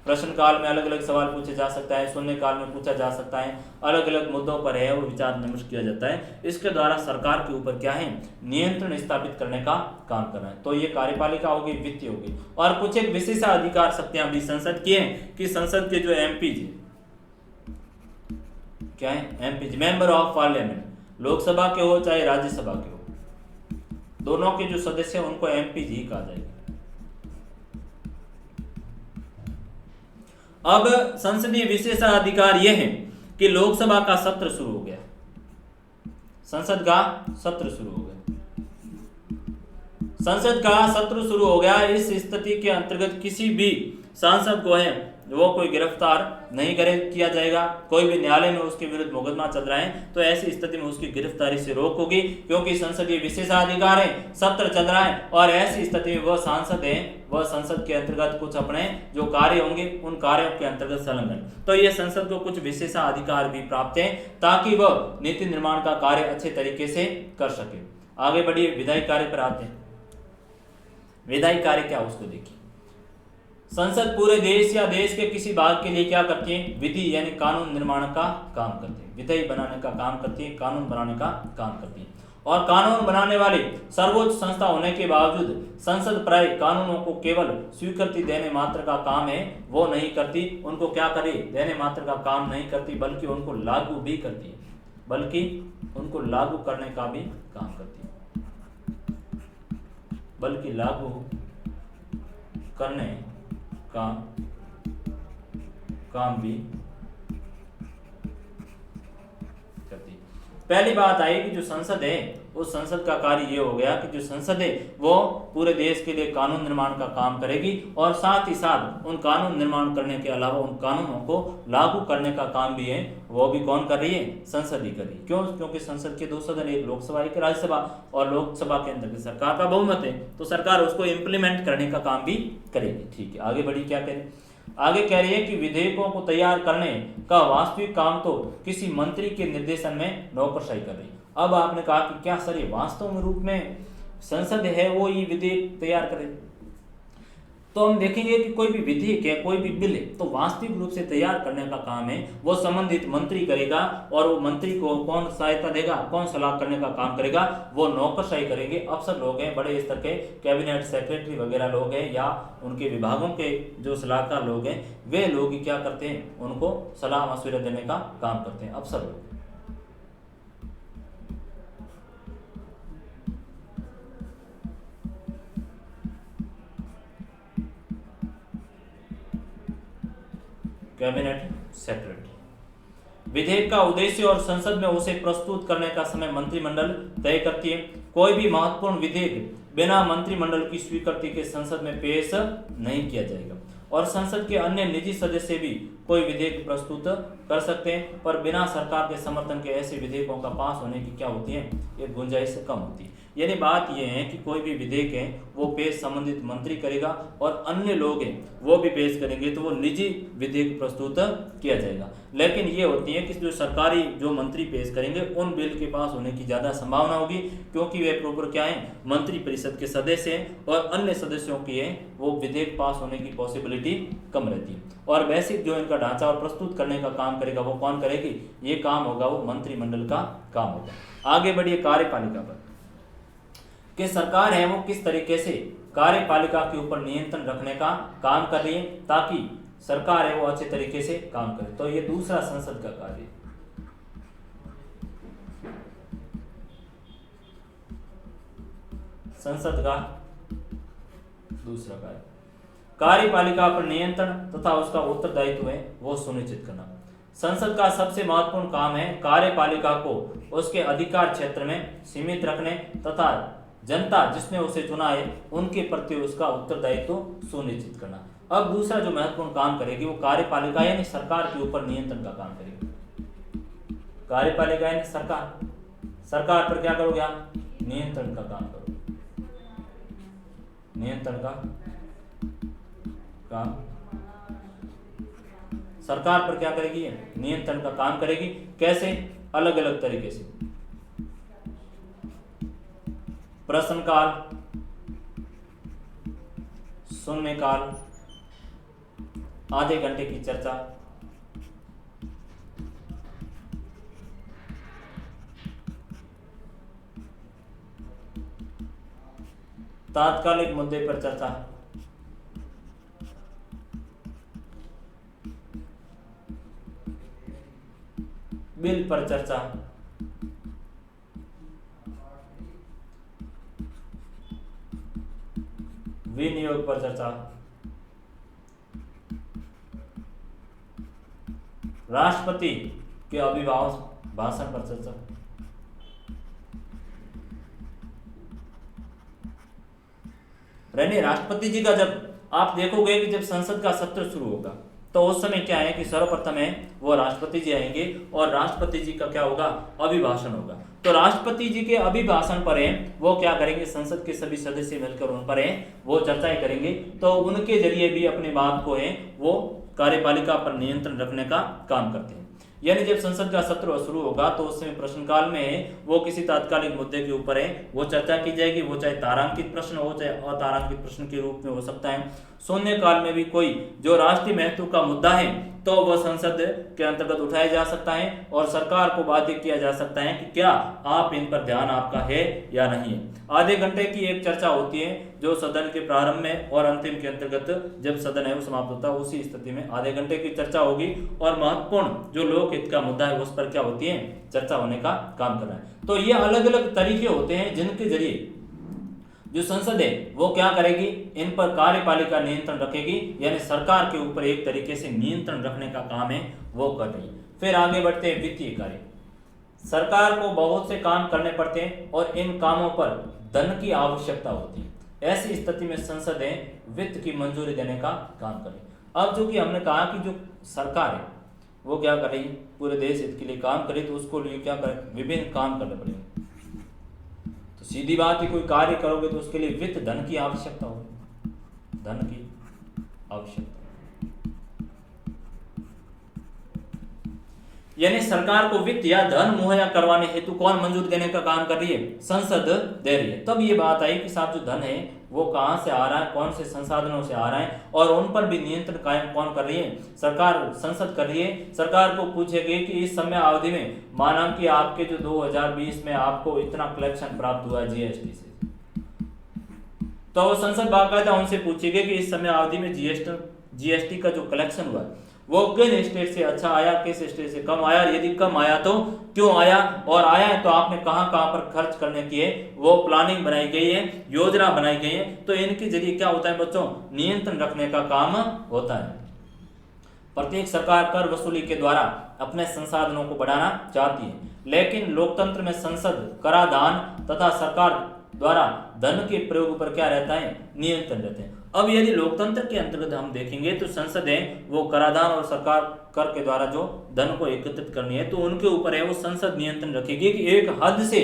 प्रश्न काल में अलग अलग सवाल पूछे जा सकता है, शून्य काल में पूछा जा सकता है, अलग अलग मुद्दों पर है वो विचार विमर्श किया जाता है। इसके द्वारा सरकार के ऊपर क्या है, नियंत्रण स्थापित करने का काम करना है। तो ये कार्यपालिका होगी, वित्तीय होगी। और कुछ एक विशेषाधिकार शक्तियां भी संसद की हैं कि संसद के जो एमपी क्या है, MP member of parliament, Lok Sabha के हो चाहे राज्यसभा के हो, दोनों के जो सदस्य उनको एमपी जी कहा जाएगा। अब संसदीय विशेषाधिकार यह है कि लोकसभा का सत्र शुरू हो गया, संसद का सत्र शुरू हो गया, संसद का सत्र शुरू हो गया। इस स्थिति के अंतर्गत किसी भी सांसद को है वो कोई गिरफ्तार नहीं किया जाएगा। कोई भी न्यायालय में उसके विरुद्ध मुकदमा चल रहा है तो ऐसी स्थिति में उसकी गिरफ्तारी से रोक होगी, क्योंकि संसदीय विशेषाधिकार है, सत्र चल रहा है और ऐसी स्थिति में वह सांसद है वह संसद के अंतर्गत कुछ अपने जो कार्य होंगे उन कार्यों के अंतर्गत संलग्न, तो ये संसद को कुछ विशेषाधिकार भी प्राप्त है ताकि वह नीति निर्माण का कार्य अच्छे तरीके से कर सके। आगे बढ़िए, विधायी कार्य पर आते हैं। विधायी कार्य क्या उसको देखिए। संसद पूरे देश या देश के किसी भाग के लिए क्या करती है, विधि यानी कानून निर्माण का काम करती है, विधि बनाने का काम करती है, कानून बनाने का काम करती है। और कानून बनाने वाली सर्वोच्च संस्था होने के बावजूद संसद प्राय कानूनों को केवल स्वीकृति देने मात्र का काम है वो नहीं करती, उनको क्या करे, देने मात्र का काम नहीं करती बल्कि उनको लागू भी करती है। बल्कि उनको लागू करने का भी काम करती है, बल्कि लागू करने का काम भी करती है। पहली बात आई कि जो संसद है उस संसद का कार्य ये हो गया कि जो संसद है वो पूरे देश के लिए कानून निर्माण का काम करेगी और साथ ही साथ उन कानून निर्माण करने के अलावा उन कानूनों को लागू करने का काम भी है वो भी कौन कर रही है, संसद ही कर रही है। क्यों? क्योंकि संसद के दो सदन, एक लोकसभा एक राज्यसभा, और लोकसभा के अंदर सरकार का बहुमत है तो सरकार उसको इम्प्लीमेंट करने का काम भी करेगी। ठीक है, आगे बढ़ी, क्या करें? आगे कह रही है कि विधेयकों को तैयार करने का वास्तविक काम तो किसी मंत्री के निर्देशन में नौकरशाही कर रही है। अब आपने कहा कि क्या सर ये वास्तव में रूप में संसद है वो ये विधेयक तैयार करे, तो हम देखेंगे कि कोई भी विधेयक है, कोई भी बिल है, तो वास्तविक रूप से तैयार करने का काम है वो संबंधित मंत्री करेगा। और वो मंत्री को कौन सहायता देगा, कौन सलाह करने का काम करेगा, वो नौकरशाही करेंगे। अफसर लोग हैं, बड़े स्तर के कैबिनेट सेक्रेटरी वगैरह लोग हैं या उनके विभागों के जो सलाहकार लोग हैं, वे लोग ही क्या करते हैं, उनको सलाह मशवरा देने का काम करते हैं, अफसर लोग। कैबिनेट सेक्रेटरी विधेयक का उद्देश्य और संसद में उसे प्रस्तुत करने का समय मंत्रिमंडल तय करती है। कोई भी महत्वपूर्ण विधेयक बिना मंत्रिमंडल की स्वीकृति के संसद में पेश नहीं किया जाएगा और संसद के अन्य निजी सदस्य भी कोई विधेयक प्रस्तुत कर सकते हैं, पर बिना सरकार के समर्थन के ऐसे विधेयकों का पास होने की क्या होती है, ये गुंजाइश कम होती है। यानी बात यह है कि कोई भी विधेयक है वो पेश संबंधित मंत्री करेगा और अन्य लोग हैं वो भी पेश करेंगे, तो वो निजी विधेयक प्रस्तुत किया जाएगा। लेकिन ये होती है कि जो सरकारी जो मंत्री पेश करेंगे उन बिल के पास होने की ज़्यादा संभावना होगी, क्योंकि वे प्रॉपर क्या है, मंत्री परिषद के सदस्य हैं और अन्य सदस्यों की है वो विधेयक पास होने की पॉसिबिलिटी कम रहती है। और बेसिक जो इनका ढांचा और प्रस्तुत करने का काम करेगा वो कौन करेगी, ये काम होगा वो मंत्रिमंडल का काम होगा। आगे बढ़िए कार्यपालिका पर कि सरकार है वो किस तरीके से कार्यपालिका के ऊपर नियंत्रण रखने का काम कर रही है ताकि सरकार है वो अच्छे तरीके से काम करे। तो ये दूसरा संसद का कार्य है। संसद का दूसरा कार्य कार्यपालिका पर नियंत्रण तथा उसका उत्तरदायित्व है वो सुनिश्चित करना। संसद का सबसे महत्वपूर्ण काम है कार्यपालिका को उसके अधिकार क्षेत्र में सीमित रखने तथा जनता जिसने उसे चुना है उनके प्रति उसका उत्तरदायित्व सुनिश्चित करना। अब दूसरा जो महत्वपूर्ण काम करेगी वो कार्यपालिका यानी सरकार के ऊपर नियंत्रण का काम करेगी। कार्यपालिका यानी सरकार, सरकार पर क्या करोगे आप, नियंत्रण का काम करो, नियंत्रण का काम सरकार पर क्या करेगी, नियंत्रण का काम करेगी। कैसे, अलग अलग तरीके से, प्रश्नकाल, शून्यकाल, आधे घंटे की चर्चा, तात्कालिक मुद्दे पर चर्चा, बिल पर चर्चा, विनियोग पर चर्चा, राष्ट्रपति के अभिभाषण भाषण पर चर्चा, यानी राष्ट्रपति जी का जब आप देखोगे कि जब संसद का सत्र शुरू होगा तो उस समय क्या है कि सर्वप्रथम है वो राष्ट्रपति जी आएंगे और राष्ट्रपति जी का क्या होगा, अभिभाषण होगा। तो राष्ट्रपति जी के अभिभाषण पर है वो क्या करेंगे, संसद के सभी सदस्य मिलकर उन पर है वो चर्चाएं करेंगे। तो उनके जरिए भी अपनी बात को है वो कार्यपालिका पर नियंत्रण रखने का काम करते हैं। यानी जब संसद का सत्र शुरू होगा तो उस समय प्रश्नकाल में वो किसी तात्कालिक मुद्दे के ऊपर है वो चर्चा की जाएगी, वो चाहे तारांकित प्रश्न हो चाहे अतारांकित प्रश्न के रूप में हो सकता है। शून्यकाल में भी कोई जो राष्ट्रीय महत्व का मुद्दा है तो वह संसद के अंतर्गत उठाया जा सकता है और सरकार को बाध्य किया जा सकता है कि क्या आप इन पर ध्यान आपका है या नहीं है। आधे घंटे की एक चर्चा होती है जो सदन के प्रारंभ में और अंतिम के अंतर्गत जब सदन है वो समाप्त होता है, उसी स्थिति में आधे घंटे की चर्चा होगी और महत्वपूर्ण जो लोकहित का मुद्दा है उस पर क्या होती है, चर्चा होने का काम कर रहा है। तो ये अलग अलग तरीके होते हैं जिनके जरिए जो संसद है वो क्या करेगी, इन पर कार्यपालिका नियंत्रण रखेगी, यानी सरकार के ऊपर एक तरीके से नियंत्रण रखने का काम है वो कर रही है। फिर आगे बढ़ते हैं वित्तीय कार्य। सरकार को बहुत से काम करने पड़ते हैं और इन कामों पर धन की आवश्यकता होती है। ऐसी स्थिति में संसद है वित्त की मंजूरी देने का काम करे। अब जो कि हमने कहा कि जो सरकार है वो क्या कर रही है, पूरे देश हित के लिए काम करे, तो उसको लिए क्या करे, विभिन्न काम करने पड़ेंगे। तो सीधी बात है, कोई कार्य करोगे तो उसके लिए वित्त धन की आवश्यकता होगी, धन की आवश्यकता। यानी सरकार को वित्त या धन मुहैया करवाने हेतु कौन मंजूरी देने का काम कर रही है, संसद दे रही है। तब ये बात आई कि साहब जो धन है वो कहां से आ रहा है, कौन से संसाधनों से आ रहा है, और उन पर भी नियंत्रण कायम कौन कर रही है, सरकार, संसद कर रही है। सरकार को पूछेगी कि इस समय अवधि में माना कि आपके जो 2020 में आपको इतना कलेक्शन प्राप्त हुआ जीएसटी से, तो संसद बाकायदा उनसे पूछेगी कि इस समय अवधि में जीएसटी का जो कलेक्शन हुआ वो किन स्टेट से अच्छा आया, किस स्टेट से कम आया, यदि कम आया तो क्यों आया, और आया है तो आपने कहां कहां पर खर्च करने की है वो प्लानिंग बनाई गई है, योजना बनाई गई है। तो इनके जरिए क्या होता है बच्चों, नियंत्रण रखने का काम होता है। प्रत्येक सरकार कर वसूली के द्वारा अपने संसाधनों को बढ़ाना चाहती है, लेकिन लोकतंत्र में संसद कराधान तथा सरकार द्वारा धन के प्रयोग पर क्या रहता है, नियंत्रण रहते हैं। अब यदि लोकतंत्र के अंतर्गत हम देखेंगे तो संसद है वो कराधान और सरकार कर के द्वारा जो धन को एकत्रित करनी है तो उनके ऊपर है वो संसद नियंत्रण रखेगी कि एक हद से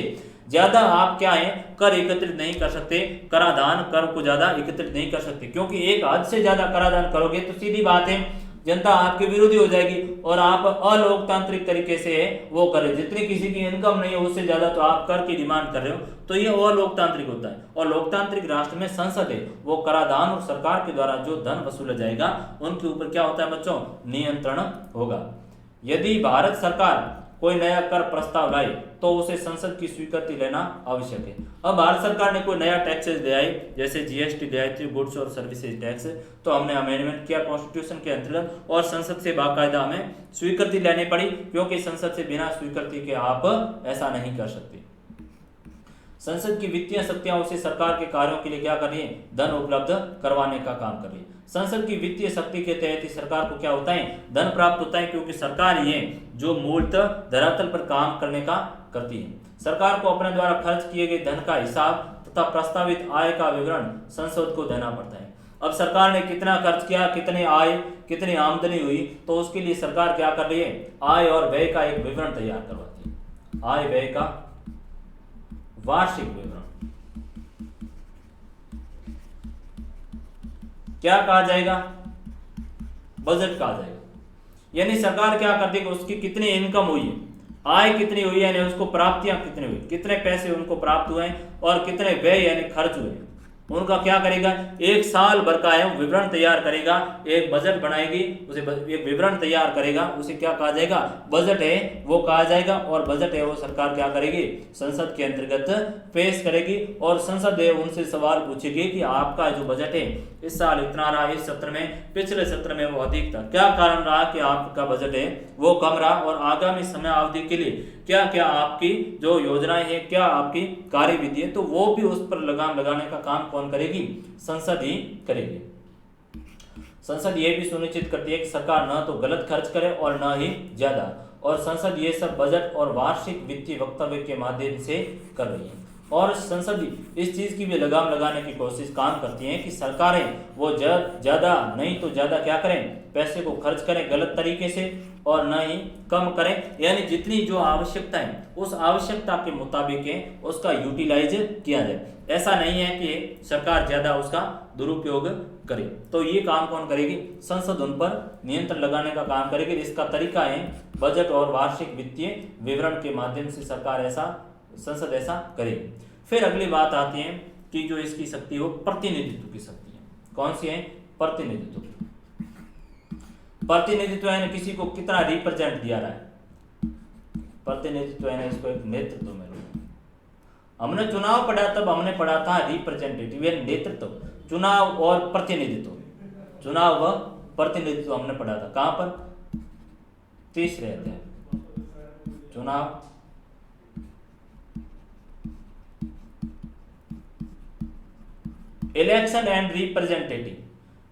ज्यादा आप क्या है कर एकत्रित नहीं कर सकते, कराधान कर को ज्यादा एकत्रित नहीं कर सकते, क्योंकि एक हद से ज्यादा कराधान करोगे तो सीधी बात है जनता आपके विरोधी हो जाएगी और आप अलोकतांत्रिक तरीके से वो करें, जितनी किसी की इनकम नहीं है उससे ज्यादा तो आप कर की डिमांड कर रहे हो, तो ये अलोकतांत्रिक होता है। और लोकतांत्रिक राष्ट्र में संसद है वो कराधान और सरकार के द्वारा जो धन वसूला जाएगा उनके ऊपर क्या होता है बच्चों, नियंत्रण होगा। यदि भारत सरकार कोई नया कर प्रस्ताव लाए तो उसे संसद की स्वीकृति लेना आवश्यक है। अब भारत सरकार ने कोई नया टैक्सेस ले आई, जैसे जीएसटी ले आई थी, गुड्स और सर्विसेज टैक्स, तो हमने अमेंडमेंट किया कॉन्स्टिट्यूशन के अंतर्गत और संसद से बाकायदा हमें स्वीकृति लेनी पड़ी, क्योंकि संसद से बिना स्वीकृति के आप ऐसा नहीं कर सकते। संसद की वित्तीय शक्तियां उसे सरकार के कार्यों के लिए क्या कर रही है, धन उपलब्ध करवाने का काम कर रही है। संसद की वित्तीय शक्ति के तहत ही सरकार को क्या होता है, धन प्राप्त होता है, क्योंकि सरकार ये जो मूलतः धरातल पर काम करने का करती है। सरकार को अपने द्वारा खर्च किए गए धन का हिसाब तथा प्रस्तावित आय का विवरण संसद को देना पड़ता है। अब सरकार ने कितना खर्च किया, कितने आय, कितनी आमदनी हुई, तो उसके लिए सरकार क्या कर रही है, आय और व्यय का एक विवरण तैयार करवाती है, आय व्यय का वार्षिक विवरण। क्या कहा जाएगा, बजट कहा जाएगा। यानी सरकार क्या करती है, उसकी कितनी इनकम हुई है, आय कितनी हुई है, यानी उसको प्राप्तियां कितनी हुई, कितने पैसे उनको प्राप्त हुए और कितने व्यय यानी खर्च हुए, उनका क्या करेगा, एक साल भर का है विवरण तैयार करेगा, एक बजट बनाएगी, उसे एक विवरण तैयार करेगा, उसे क्या कहा जाएगा, बजट है वो कहा जाएगा। और बजट है वो सरकार क्या करेगी, संसद के अंतर्गत पेश करेगी और संसद है उनसे सवाल पूछेगी कि आपका जो बजट है इस साल इतना रहा, इस सत्र में, पिछले सत्र में वो अधिक था, क्या कारण रहा कि आपका बजट है वो कम रहा, और आगामी समय अवधि के लिए क्या क्या आपकी जो योजनाएं हैं, क्या आपकी कार्यविधि है, तो वो भी उस पर लगाम लगाने का काम कौन करेगी, संसद ही करेगी। संसद ये भी सुनिश्चित करती है कि सरकार न तो गलत खर्च करे और न ही ज्यादा, और संसद ये सब बजट और वार्षिक वित्तीय वक्तव्य के माध्यम से कर रही है। और संसद इस चीज की भी लगाम लगाने की कोशिश काम करती हैं कि सरकारें वो ज्यादा नहीं तो ज्यादा क्या करें, पैसे को खर्च करें गलत तरीके से और न ही कम करें, यानी जितनी जो आवश्यकता है उस आवश्यकता के मुताबिक है उसका यूटिलाइज किया जाए। ऐसा नहीं है कि सरकार ज्यादा उसका दुरुपयोग करे। तो ये काम कौन करेगी, संसद उन पर नियंत्रण लगाने का काम करेगी। इसका तरीका है बजट और वार्षिक वित्तीय विवरण के माध्यम से सरकार ऐसा, संसद ऐसा करेगी। फिर अगली बात आती है कि जो इसकी शक्ति हो प्रतिनिधित्व की शक्ति है। कौन सी है, प्रतिनिधित्व। प्रतिनिधित्व है किसी को कितना रिप्रेजेंट दिया रहा है, प्रतिनिधित्व है इसको एक नेतृत्व में हमने चुनाव पढ़ा तब हमने पढ़ा था रिप्रेजेंटेटिव यानी नेतृत्व, चुनाव और प्रतिनिधित्व, चुनाव व प्रतिनिधित्व हमने पढ़ा था। कहां पर? तीसरे अध्याय, चुनाव इलेक्शन एंड रिप्रेजेंटेटिव।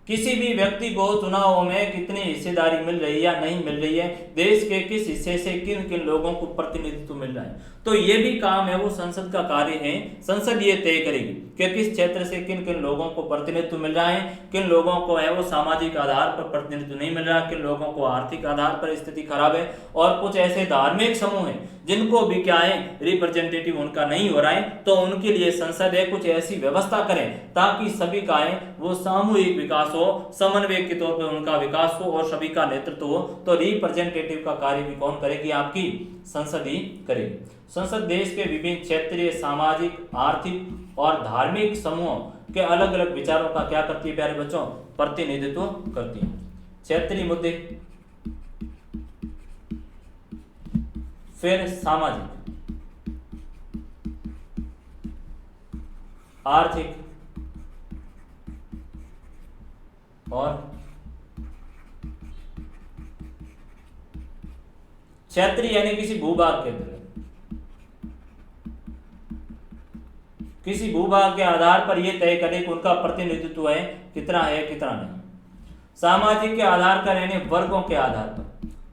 किसी भी व्यक्ति को चुनावों में कितनी हिस्सेदारी मिल रही है या नहीं मिल रही है, देश के किस हिस्से से किन किन लोगों को प्रतिनिधित्व मिल रहा है, तो ये भी काम है वो संसद का कार्य है। संसद ये तय करेगी कि किस क्षेत्र से किन किन लोगों को प्रतिनिधित्व मिल रहा है, किन लोगों को है वो सामाजिक आधार पर प्रतिनिधित्व नहीं मिल रहा, किन लोगों को आर्थिक आधार पर स्थिति खराब है, और कुछ ऐसे धार्मिक समूह हैं जिनको भी क्या है रिप्रेजेंटेटिव उनका नहीं हो रहा है, तो उनके लिए संसद है कुछ ऐसी व्यवस्था करें ताकि सभी का है वो सामूहिक विकास हो, समन्वय के तौर पर उनका विकास हो और सभी का नेतृत्व हो। तो रिप्रेजेंटेटिव का कार्य भी कौन करेगी? आपकी संसद ही करेगी। संसद देश के विभिन्न क्षेत्रीय, सामाजिक, आर्थिक और धार्मिक समूहों के अलग अलग विचारों का क्या करती है प्यारे बच्चों? प्रतिनिधित्व करती है। क्षेत्रीय मुद्दे, फिर सामाजिक, आर्थिक और क्षेत्रीय यानी किसी भूभाग के अंतर्गत, किसी भूभाग के आधार पर यह तय करे कि उनका प्रतिनिधित्व है कितना नहीं। सामाजिक के आधार पर यानी वर्गों के आधार पर,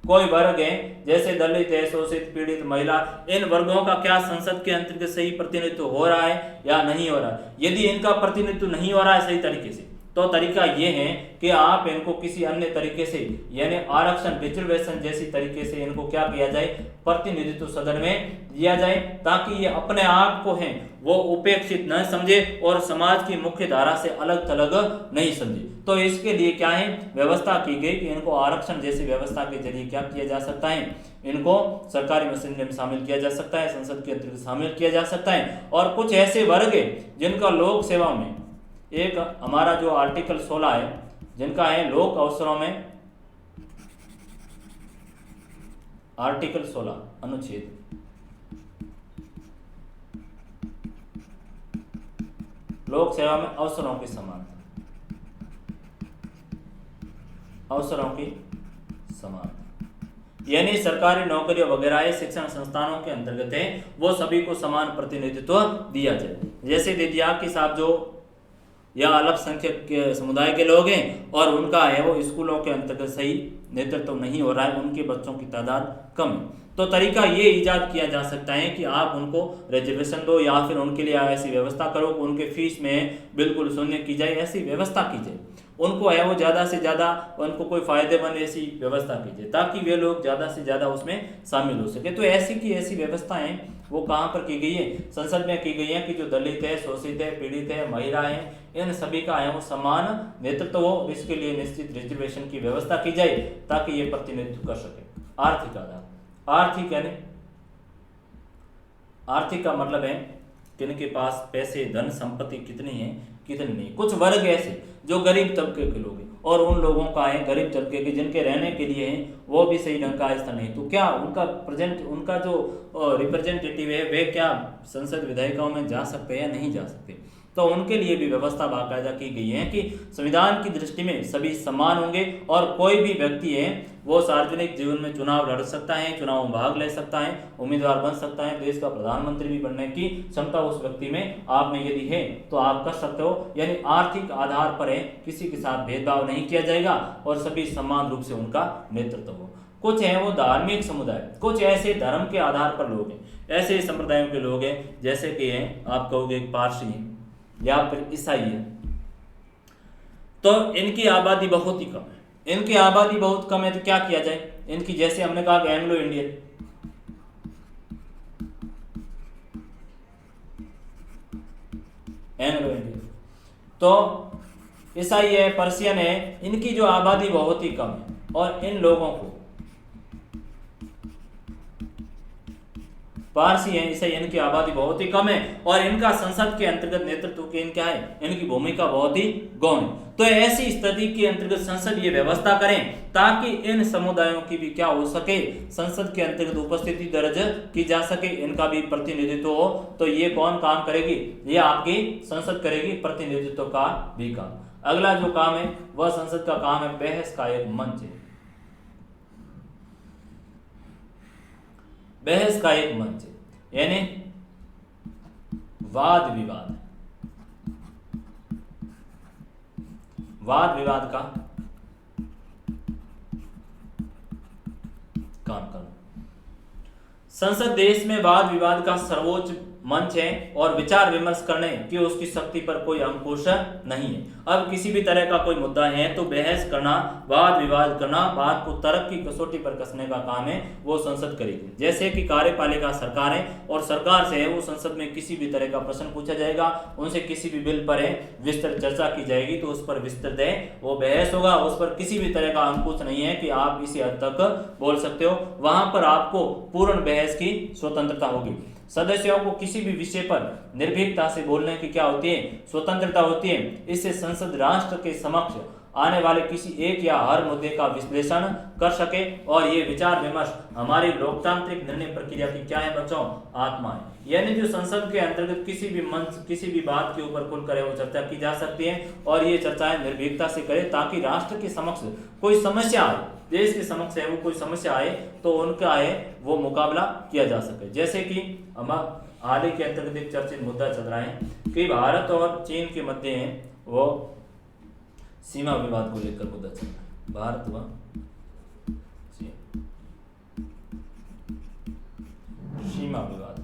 कोई वर्ग है जैसे दलित है, शोषित, पीड़ित, महिला, इन वर्गों का क्या संसद के अंतर्गत सही प्रतिनिधित्व हो रहा है या नहीं हो रहा है। यदि इनका प्रतिनिधित्व नहीं हो रहा है सही तरीके से, तो तरीका यह है कि आप इनको किसी अन्य तरीके से यानी आरक्षण, रिजर्वेशन जैसी तरीके से इनको क्या किया जाए? प्रतिनिधित्व सदन में दिया जाए, ताकि ये अपने आप को है वो उपेक्षित न समझे और समाज की मुख्य धारा से अलग थलग नहीं समझे। तो इसके लिए क्या है व्यवस्था की गई कि इनको आरक्षण जैसी व्यवस्था के जरिए क्या किया जा सकता है? इनको सरकारी मशीनरी में शामिल किया जा सकता है, संसद के अंतर्गत शामिल किया जा सकता है। और कुछ ऐसे वर्ग है जिनका लोक सेवा में, एक हमारा जो आर्टिकल 16 है, जिनका है लोक अवसरों में, आर्टिकल 16 अनुच्छेद लोक सेवा में अवसरों की समानता, अवसरों की समानता यानी सरकारी नौकरियों वगैरह शिक्षण संस्थानों के अंतर्गत है वो सभी को समान प्रतिनिधित्व दिया जाए। जैसे दे दिया कि साहब जो या अल्पसंख्यक के समुदाय के लोग हैं और उनका है वो स्कूलों के अंतर्गत सही नेतृत्व नहीं हो रहा है, उनके बच्चों की तादाद कम है, तो तरीका ये इजाद किया जा सकता है कि आप उनको रिजर्वेशन दो या फिर उनके लिए ऐसी व्यवस्था करो कि उनके फीस में बिल्कुल शून्य की जाए, ऐसी व्यवस्था कीजिए। उनको है वो ज़्यादा से ज़्यादा उनको कोई फायदेमंद ऐसी व्यवस्था कीजिए ताकि वे लोग ज़्यादा से ज़्यादा उसमें शामिल हो सके। तो ऐसी की ऐसी व्यवस्थाएं वो कहाँ पर की गई है? संसद में की गई है कि जो दलित है, शोषित है, पीड़ित है, महिला है, इन सभी का है वो समान नेतृत्व हो, इसके लिए निश्चित रिजर्वेशन की व्यवस्था की जाए ताकि ये प्रतिनिधित्व कर सके। आर्थिक आधार, आर्थिक यानी आर्थिक का मतलब है कि इनके पास पैसे, धन संपत्ति कितनी है कितनी नहीं। कुछ वर्ग ऐसे जो गरीब तबके के लोग हैं और उन लोगों का है गरीब तबके के जिनके रहने के लिए है वो भी सही ढंग का स्थान नहीं, तो क्या उनका जो रिप्रेजेंटेटिव है वे क्या संसद विधायिकाओं में जा सकते हैं या नहीं जा सकते? तो उनके लिए भी व्यवस्था बाकायदा की गई है कि संविधान की दृष्टि में सभी समान होंगे और कोई भी व्यक्ति है वो सार्वजनिक जीवन में चुनाव लड़ सकता है, चुनाव में भाग ले सकता है, उम्मीदवार बन सकता है, देश का प्रधानमंत्री भी बनने की क्षमता उस व्यक्ति में आप में यदि है तो आप कर सकते हो। यानी आर्थिक आधार पर है, किसी के साथ भेदभाव नहीं किया जाएगा और सभी समान रूप से उनका नेतृत्व हो। कुछ हैं वो धार्मिक समुदाय, कुछ ऐसे धर्म के आधार पर लोग हैं, ऐसे संप्रदायों के लोग हैं जैसे कि हैं आप कहोगे पारसी या फिर ईसाई है, तो इनकी आबादी बहुत ही कम है। इनकी आबादी बहुत कम है तो क्या किया जाए? इनकी जैसे हमने कहा कि एंग्लो इंडियन, तो ईसाई है, पर्शियन है, इनकी जो आबादी बहुत ही कम है और इन लोगों को पारसी हैं, इससे इनकी आबादी बहुत ही कम है और इनका संसद के अंतर्गत नेतृत्व की क्या है, इनकी भूमिका बहुत ही गौण है। तो ऐसी स्थिति के अंतर्गत संसद ये व्यवस्था करें ताकि इन समुदायों की भी क्या हो सके, संसद के अंतर्गत उपस्थिति दर्ज की जा सके, इनका भी प्रतिनिधित्व हो। तो ये कौन काम करेगी, ये आपकी संसद करेगी प्रतिनिधित्व का भी काम। अगला जो काम है वह संसद का काम है बहस का एक मंच है। बहस का एक मंच है यानी वाद विवाद, वाद विवाद का काम करना। संसद देश में वाद विवाद का सर्वोच्च मंच है और विचार विमर्श करने की उसकी शक्ति पर कोई अंकुश नहीं है। अब किसी भी तरह का कोई मुद्दा है तो बहस करना, वाद विवाद करना, बात को तर्क की कसौटी पर कसने का काम है वो संसद करेगी। जैसे कि कार्यपालिका सरकार है और सरकार से है वो संसद में किसी भी तरह का प्रश्न पूछा जाएगा, उनसे किसी भी बिल पर है विस्तृत चर्चा की जाएगी तो उस पर विस्तृत है वो बहस होगा, उस पर किसी भी तरह का अंकुश नहीं है कि आप इसी हद तक बोल सकते हो, वहां पर आपको पूर्ण बहस की स्वतंत्रता होगी। सदस्यों को किसी भी विषय पर निर्भीकता से बोलने की क्या होती है, स्वतंत्रता होती है। इससे संसद राष्ट्र के समक्ष आने वाले किसी एक या हर मुद्दे का विश्लेषण कर सके और ये विचार विमर्श हमारी लोकतांत्रिक निर्णय प्रक्रिया की क्या है बच्चों, आत्मा है। यानी जो संसद के अंतर्गत किसी भी मंच, किसी भी बात के ऊपर खुलकर वो चर्चा की जा सकती है और ये चर्चाएं निर्भीकता से करे ताकि राष्ट्र के समक्ष कोई समस्या आए, देश के समक्ष है वो कोई समस्या आए तो उनका है वो मुकाबला किया जा सके। जैसे कि हम हाल ही के अंतर्गत एक चर्चित मुद्दा चल रहा है कि भारत और चीन के मध्य है वो सीमा विवाद को लेकर मुद्दा चल रहा है, भारत व चीन सीमा विवाद,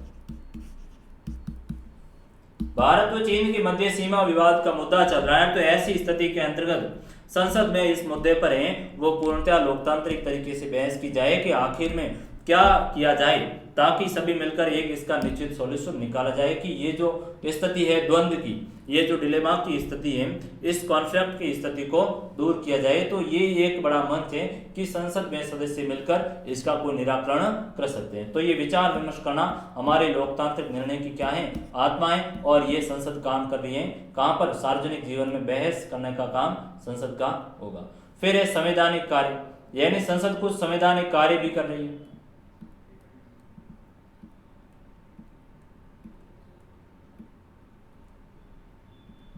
भारत व चीन के मध्य सीमा विवाद का मुद्दा चल रहा है। तो ऐसी स्थिति के अंतर्गत संसद में इस मुद्दे पर है वो पूर्णतः लोकतांत्रिक तरीके से बहस की जाए कि आखिर में क्या किया जाए ताकि सभी मिलकर एक इसका निश्चित सॉल्यूशन निकाला जाए कि ये जो स्थिति है द्वंद्व की, ये जो डिलेमा की स्थिति है, इस कॉन्फ्लिक्ट की स्थिति को दूर किया जाए। तो ये एक बड़ा मंच है कि संसद में सदस्य मिलकर इसका कोई निराकरण कर सकते हैं। तो ये विचार विमर्श करना हमारे लोकतांत्रिक निर्णय की क्या है, आत्मा है और ये संसद काम कर रही है। कहाँ पर, सार्वजनिक जीवन में बहस करने का काम संसद का होगा। फिर है संवैधानिक कार्य, यानी संसद कुछ संवैधानिक कार्य भी कर रही है।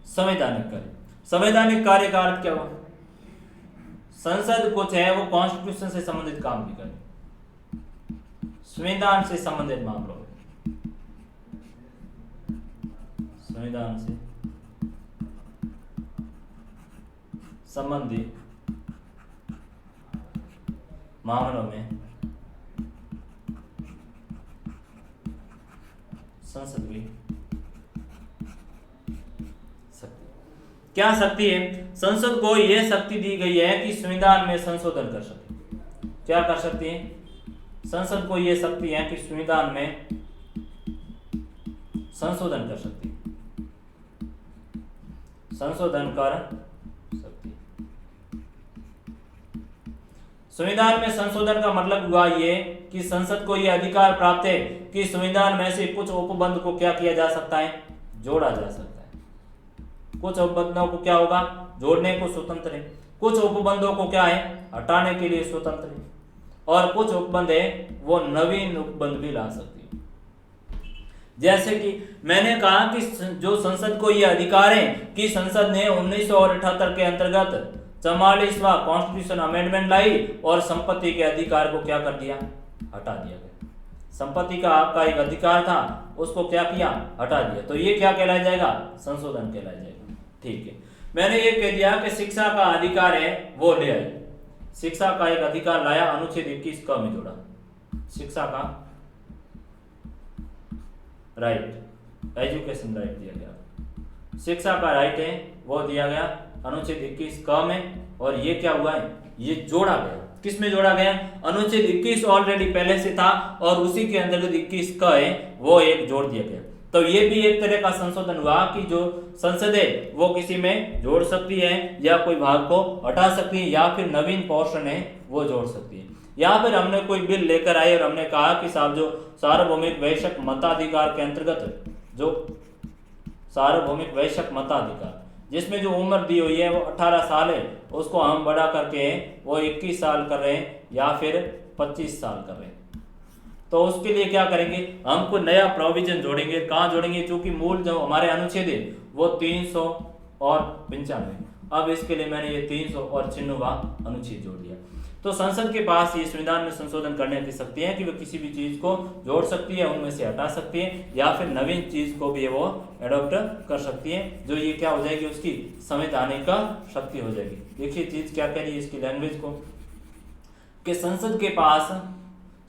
संवैधानिक कार्य, संवैधानिक कार्य का अर्थ क्या हुआ, संसद कुछ है वो कॉन्स्टिट्यूशन से संबंधित काम भी करे, संविधान से संबंधित मामलों में, संविधान से संबंधित मामलों में संसद भी क्या शक्ति है, संसद को यह शक्ति दी गई है कि संविधान में संशोधन कर सके। क्या कर सकती है, संसद को यह शक्ति है कि संविधान में संशोधन कर सकती है, संशोधन कर सकती है। संविधान में संशोधन का मतलब हुआ ये कि संसद को यह अधिकार प्राप्त है कि संविधान में से कुछ उपबंध को क्या किया जा सकता है, जोड़ा जा सकता है। कुछ उपबंधों को क्या होगा, जोड़ने को स्वतंत्र है, कुछ उपबंधों को क्या है, हटाने के लिए स्वतंत्र है, और कुछ उपबंध है वो नवीन उपबंध भी ला सकती है। जैसे कि मैंने कहा कि जो संसद को यह अधिकार है कि संसद ने 1978 के अंतर्गत 44वां कॉन्स्टिट्यूशन अमेंडमेंट लाई और संपत्ति के अधिकार को क्या कर दिया, हटा दिया गया। संपत्ति का आपका एक अधिकार था उसको क्या किया, हटा दिया। तो ये क्या कहलाया जाएगा, संशोधन कहलाया जाएगा। ठीक है, मैंने ये कह दिया कि शिक्षा का अधिकार है वो ले आए, शिक्षा का एक अधिकार लाया, अनुच्छेद 21 क में जोड़ा, शिक्षा का राइट, एजुकेशन राइट दिया गया, शिक्षा का राइट है वो दिया गया अनुच्छेद 21 क में। और ये क्या हुआ है, ये जोड़ा गया, किस में जोड़ा गया, अनुच्छेद 21 ऑलरेडी पहले से था और उसी के अंतर्गत 21 क है वो एक जोड़ दिया गया। तो ये भी एक तरह का संशोधन हुआ कि जो संसद है वो किसी में जोड़ सकती है या कोई भाग को हटा सकती है या फिर नवीन पोर्शन है वो जोड़ सकती है। या फिर हमने कोई बिल लेकर आए और हमने कहा कि साहब जो सार्वभौमिक वैश्विक मताधिकार के अंतर्गत जो सार्वभौमिक वैश्विक मताधिकार जिसमें जो उम्र दी हुई है वो 18 साल है, उसको हम बढ़ा करके वो 21 साल कर रहे हैं या फिर 25 साल कर रहे हैं। तो उसके लिए क्या करेंगे, हम कोई नया प्रोविजन जोड़ेंगे। कहाँ जोड़ेंगे, क्योंकि मूल जो हमारे अनुच्छेद है वो 300 और 95। अब इसके लिए मैंने ये 396वां अनुच्छेद जोड़ दिया। तो संसद के पास ये संविधान में संशोधन करने की शक्ति है कि वो किसी भी चीज को जोड़ सकती है, उनमें से हटा सकती है, या फिर नवीन चीज को भी वो एडॉप्ट कर सकती है, जो ये क्या हो जाएगी, उसकी संवैधानिक शक्ति हो जाएगी। देखिए चीज क्या कह रही है इसकी लैंग्वेज को, कि संसद के पास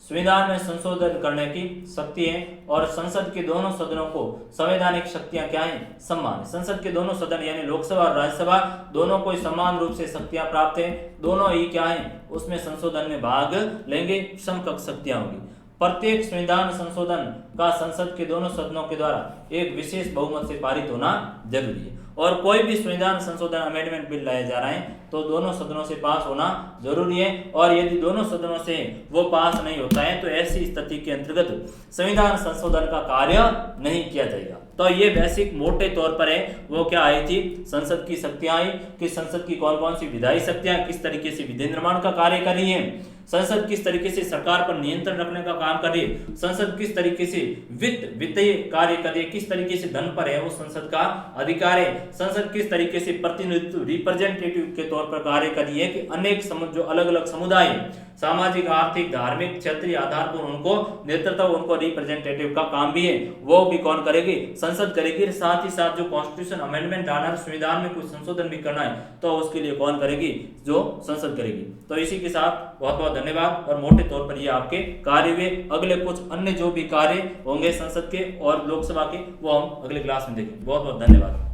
संविधान में संशोधन करने की शक्ति है और संसद के दोनों सदनों को संवैधानिक शक्तियां क्या हैं, समान है। संसद के दोनों सदन यानी लोकसभा और राज्यसभा दोनों को समान रूप से शक्तियां प्राप्त है, दोनों ही क्या हैं, उसमें संशोधन में भाग लेंगे, समकक्ष शक्तियां होंगी। प्रत्येक संविधान संशोधन का संसद के दोनों सदनों के द्वारा एक विशेष बहुमत से पारित होना जरूरी है। और कोई भी संविधान संशोधन अमेंडमेंट बिल लाए जा रहे हैं तो दोनों सदनों से पास होना जरूरी है, और यदि दोनों सदनों से वो पास नहीं होता है तो ऐसी स्थिति के अंतर्गत संविधान संशोधन का कार्य नहीं किया जाएगा। तो ये बेसिक मोटे तौर पर है वो क्या आई थी, संसद की शक्तियां आई कि संसद की कौन कौन सी विधायी शक्तियां किस तरीके से विधि निर्माण का कार्य कर रही है, संसद किस तरीके से सरकार पर नियंत्रण रखने का काम कर रही है, संसद किस तरीके से वित्तीय कार्य कर रही है, किस तरीके से धन पर है वो संसद का अधिकार है, संसद किस तरीके से प्रतिनिधित्व रिप्रेजेंटेटिव के तौर पर कार्य कर रही है कि अनेक जो अलग अलग समुदाय सामाजिक आर्थिक धार्मिक क्षेत्रीय आधार पर उनको नेतृत्व उनको रिप्रेजेंटेटिव का काम भी है, वो भी कौन करेगी, संसद करेगी। साथ ही साथ जो कॉन्स्टिट्यूशन अमेंडमेंट आना, संविधान में कुछ संशोधन भी करना है तो उसके लिए कौन करेगी, जो संसद करेगी। तो इसी के साथ बहुत बहुत धन्यवाद। और मोटे तौर पर ये आपके कार्य हुए, अगले कुछ अन्य जो भी कार्य होंगे संसद के और लोकसभा के वो हम अगले क्लास में देखेंगे। बहुत बहुत धन्यवाद।